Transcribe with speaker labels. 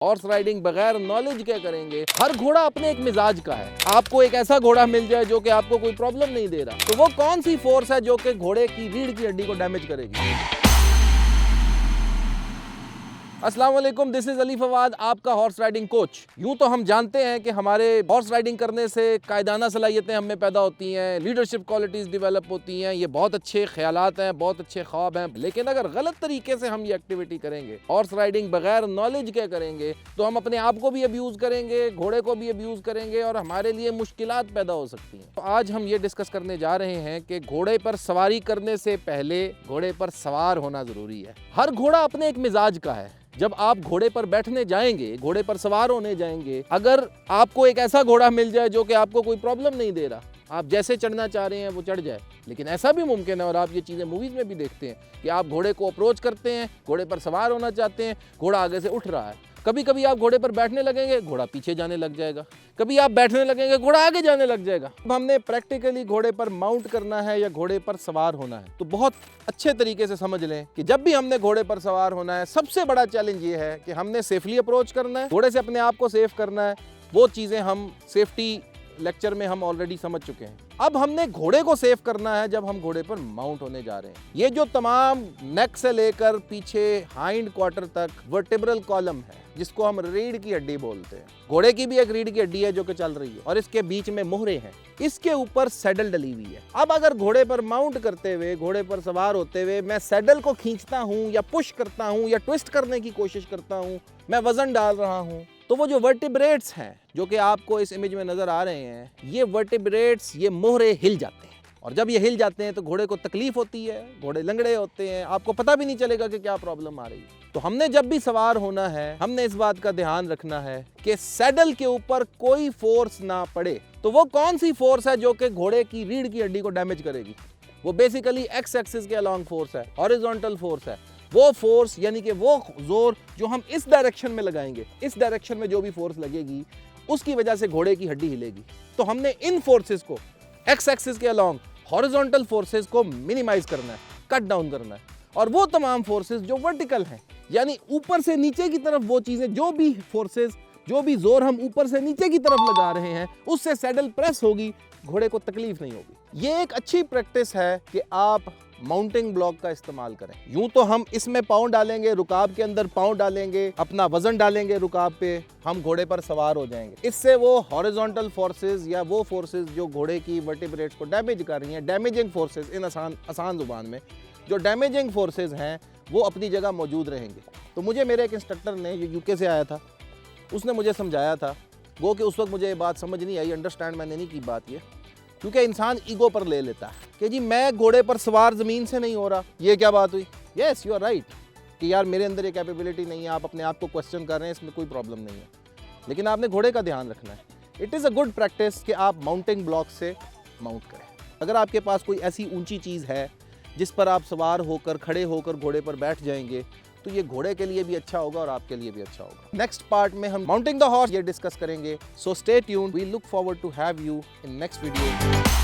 Speaker 1: Horse riding बगैर knowledge के करेंगे। हर घोड़ा अपने एक मिजाज का है। आपको एक ऐसा घोड़ा मिल जाए जो कि आपको कोई प्रॉब्लम नहीं दे रहा, तो वो कौन सी फोर्स है जो कि घोड़े की रीढ़ की हड्डी को डैमेज करेगी। अस्सलाम वालेकुम, दिस इज अली फवाद, आपका हॉर्स राइडिंग कोच। यूं तो हम जानते हैं कि हमारे हॉर्स राइडिंग करने से कायदाना सलाहियतें हमें पैदा होती हैं, लीडरशिप क्वालिटीज़ डेवलप होती हैं, ये बहुत अच्छे ख्यालात हैं, बहुत अच्छे ख्वाब हैं। लेकिन अगर गलत तरीके से हम ये एक्टिविटी करेंगे, हॉर्स राइडिंग बगैर नॉलेज के करेंगे, तो हम अपने आप को भी अब्यूज़ करेंगे, घोड़े को भी अब्यूज़ करेंगे और हमारे लिए मुश्किलात पैदा हो सकती हैं। तो आज हम ये डिस्कस करने जा रहे हैं कि घोड़े पर सवारी करने से पहले घोड़े पर सवार होना ज़रूरी है। हर घोड़ा अपने एक मिजाज का है। जब आप घोड़े पर बैठने जाएंगे, घोड़े पर सवार होने जाएंगे, अगर आपको एक ऐसा घोड़ा मिल जाए जो कि आपको कोई प्रॉब्लम नहीं दे रहा, आप जैसे चढ़ना चाह रहे हैं वो चढ़ जाए। लेकिन ऐसा भी मुमकिन है, और आप ये चीज़ें मूवीज़ में भी देखते हैं, कि आप घोड़े को अप्रोच करते हैं, घोड़े पर सवार होना चाहते हैं, घोड़ा आगे से उठ रहा है। कभी कभी आप घोड़े पर बैठने लगेंगे, घोड़ा पीछे जाने लग जाएगा। कभी आप बैठने लगेंगे, घोड़ा आगे जाने लग जाएगा। अब हमने प्रैक्टिकली घोड़े पर माउंट करना है या घोड़े पर सवार होना है, तो बहुत अच्छे तरीके से समझ लें कि जब भी हमने घोड़े पर सवार होना है, सबसे बड़ा चैलेंज ये है कि हमने सेफली अप्रोच करना है, घोड़े से अपने आप को सेफ करना है। वो चीज़ें हम सेफ्टी लेक्चर में हम ऑलरेडी समझ चुके हैं। अब हमने घोड़े को सेफ करना है जब हम घोड़े पर माउंट होने जा रहे हैं। ये जो तमाम नेक से लेकर पीछे हाइंड क्वार्टर तक वर्टेब्रल कॉलम है, जिसको हम रीढ़ की हड्डी बोलते हैं। घोड़े की भी एक रीढ़ की हड्डी है जो कि चल रही है, और इसके बीच में मोहरे हैं, इसके ऊपर सैडल डली हुई है। अब अगर घोड़े पर माउंट करते हुए, घोड़े पर सवार होते हुए मैं सैडल को खींचता हूँ या पुश करता हूँ या ट्विस्ट करने की कोशिश करता हूँ, मैं वजन डाल रहा हूँ, तो वो जो वर्टिब्रेट्स हैं जो कि आपको इस इमेज में नजर आ रहे हैं, ये वर्टिब्रेट्स, ये मोहरे हिल जाते हैं। और जब ये हिल जाते हैं तो घोड़े को तकलीफ होती है, घोड़े लंगड़े होते हैं, आपको पता भी नहीं चलेगा कि क्या प्रॉब्लम आ रही है। तो हमने जब भी सवार होना है, हमने इस बात का ध्यान रखना है कि सैडल के ऊपर कोई फोर्स ना पड़े। तो वो कौन सी फोर्स है जो कि घोड़े की रीढ़ की हड्डी को डैमेज करेगी? वो बेसिकली एक्स एक्सिस के अलॉन्ग फोर्स है, हॉरिजॉन्टल फोर्स है। वो फोर्स यानी कि वो जोर जो हम इस डायरेक्शन में लगाएंगे, इस डायरेक्शन में जो भी फोर्स लगेगी, उसकी वजह से घोड़े की हड्डी हिलेगी। तो हमने इन फोर्सेस को, एक्स एक्सिस के अलॉन्ग हॉरिजॉन्टल फोर्सेस को मिनिमाइज करना है, कट डाउन करना है। और वो तमाम फोर्सेस जो वर्टिकल हैं, यानी ऊपर से नीचे की तरफ वो चीजें, जो भी फोर्सेस, जो भी जोर हम ऊपर से नीचे की तरफ लगा रहे हैं, उससे सैडल प्रेस होगी, घोड़े को तकलीफ नहीं होगी। ये एक अच्छी प्रैक्टिस है कि आप माउंटिंग ब्लॉक का इस्तेमाल करें। यूं तो हम इसमें पाँव डालेंगे, रुकाब के अंदर पाँव डालेंगे, अपना वजन डालेंगे रुकाब पे, हम घोड़े पर सवार हो जाएंगे। इससे वो हॉरिजॉन्टल फोर्सेस या वो फोर्सेस जो घोड़े की वर्टिब्रेट्स को डैमेज कर रही हैं, डैमेजिंग फोर्सेस, इन आसान जुबान में जो डैमेजिंग फोर्सेस हैं, वो अपनी जगह मौजूद रहेंगे। तो मुझे मेरे एक इंस्ट्रक्टर ने, जो यूके से आया था, उसने मुझे समझाया था। वो कि उस वक्त मुझे ये बात समझ नहीं आई, अंडरस्टैंड मैंने नहीं की बात ये, क्योंकि इंसान ईगो पर ले लेता है कि जी मैं घोड़े पर सवार ज़मीन से नहीं हो रहा, ये क्या बात हुई। येस, यू आर राइट कि यार मेरे अंदर ये कैपेबिलिटी नहीं है, आप अपने आप को क्वेश्चन कर रहे हैं, इसमें कोई प्रॉब्लम नहीं है। लेकिन आपने घोड़े का ध्यान रखना है। It is a good practice कि आप माउंटिंग ब्लॉक से माउंट करें। अगर आपके पास कोई ऐसी ऊंची चीज़ है जिस पर आप सवार होकर, खड़े होकर घोड़े पर बैठ जाएंगे, तो ये घोड़े के लिए भी अच्छा होगा और आपके लिए भी अच्छा होगा। नेक्स्ट पार्ट में हम माउंटिंग द हॉर्स ये डिस्कस करेंगे। So stay tuned, we look forward to have you in next video.